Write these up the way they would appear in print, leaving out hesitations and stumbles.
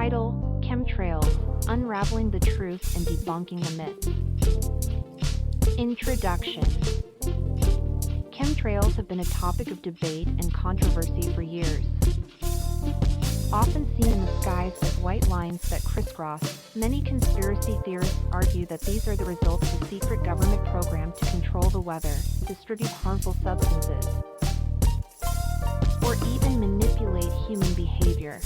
Title: Chemtrails, Unraveling the Truth and Debunking the Myths. Introduction. Chemtrails have been a topic of debate and controversy for years. Often seen in the skies as white lines that crisscross, many conspiracy theorists argue that these are the results of a secret government program to control the weather, distribute harmful substances, or even manipulate human behavior.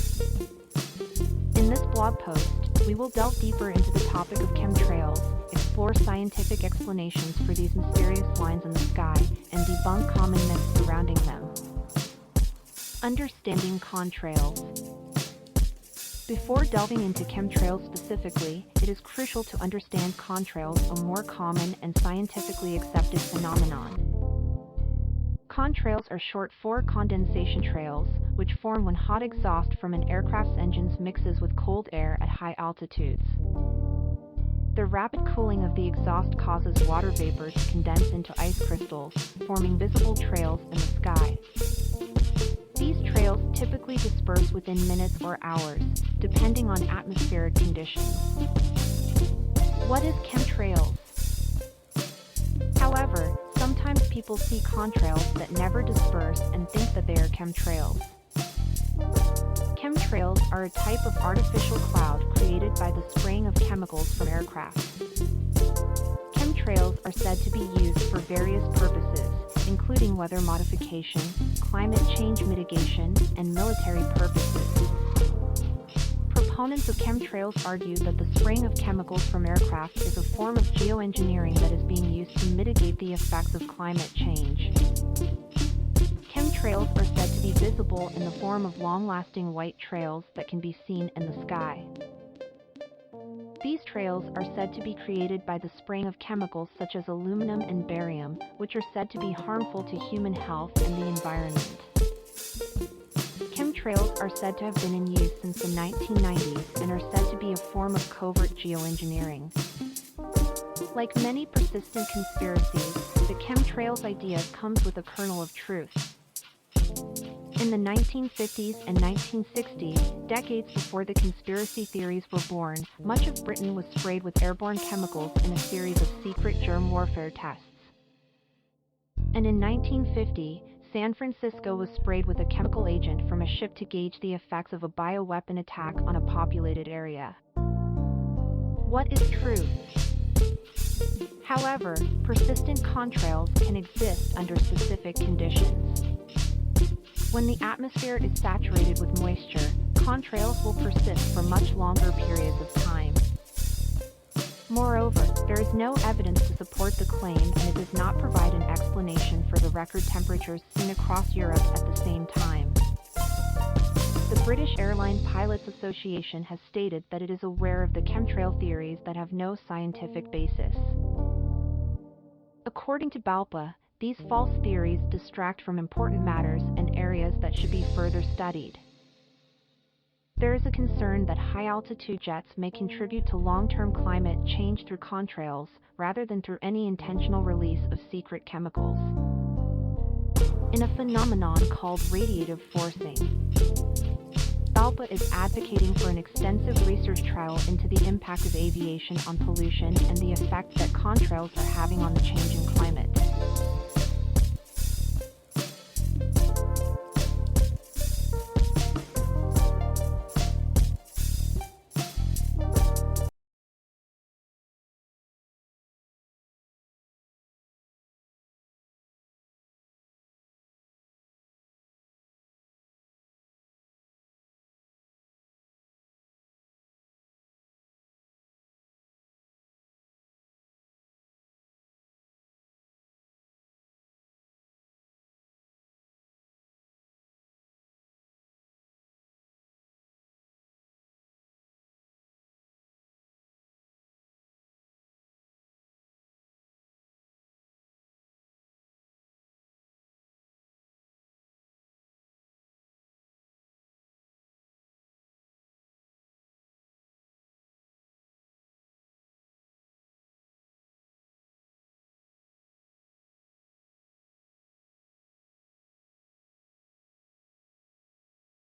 In this blog post, we will delve deeper into the topic of chemtrails, explore scientific explanations for these mysterious lines in the sky, and debunk common myths surrounding them. Understanding contrails. Before delving into chemtrails specifically, it is crucial to understand contrails, a more common and scientifically accepted phenomenon. Contrails are short for condensation trails, which form when hot exhaust from an aircraft's engines mixes with cold air at high altitudes. The rapid cooling of the exhaust causes water vapor to condense into ice crystals, forming visible trails in the sky. These trails typically disperse within minutes or hours, depending on atmospheric conditions. What is chemtrails? However, sometimes people see contrails that never disperse and think that they are chemtrails. Chemtrails are a type of artificial cloud created by the spraying of chemicals from aircraft. Chemtrails are said to be used for various purposes, including weather modification, climate change mitigation, and military purposes. Proponents of chemtrails argue that the spraying of chemicals from aircraft is a form of geoengineering that is being used to mitigate the effects of climate change. Chemtrails are said to be visible in the form of long-lasting white trails that can be seen in the sky. These trails are said to be created by the spraying of chemicals such as aluminum and barium, which are said to be harmful to human health and the environment. Chemtrails are said to have been in use since the 1990s and are said to be a form of covert geoengineering. Like many persistent conspiracies, the chemtrails idea comes with a kernel of truth. In the 1950s and 1960s, decades before the conspiracy theories were born, much of Britain was sprayed with airborne chemicals in a series of secret germ warfare tests. And in 1950, San Francisco was sprayed with a chemical agent from a ship to gauge the effects of a bioweapon attack on a populated area. What is truth? However, persistent contrails can exist under specific conditions. When the atmosphere is saturated with moisture, contrails will persist for much longer periods of time. Moreover, there is no evidence to support the claim, and it does not provide an explanation for the record temperatures seen across Europe at the same time. The British Airline Pilots Association has stated that it is aware of the chemtrail theories that have no scientific basis. According to BALPA, these false theories distract from important matters and areas that should be further studied. There is a concern that high-altitude jets may contribute to long-term climate change through contrails, rather than through any intentional release of secret chemicals. In a phenomenon called radiative forcing, BALPA is advocating for an extensive research trial into the impact of aviation on pollution and the effect that contrails are having on the changing climate.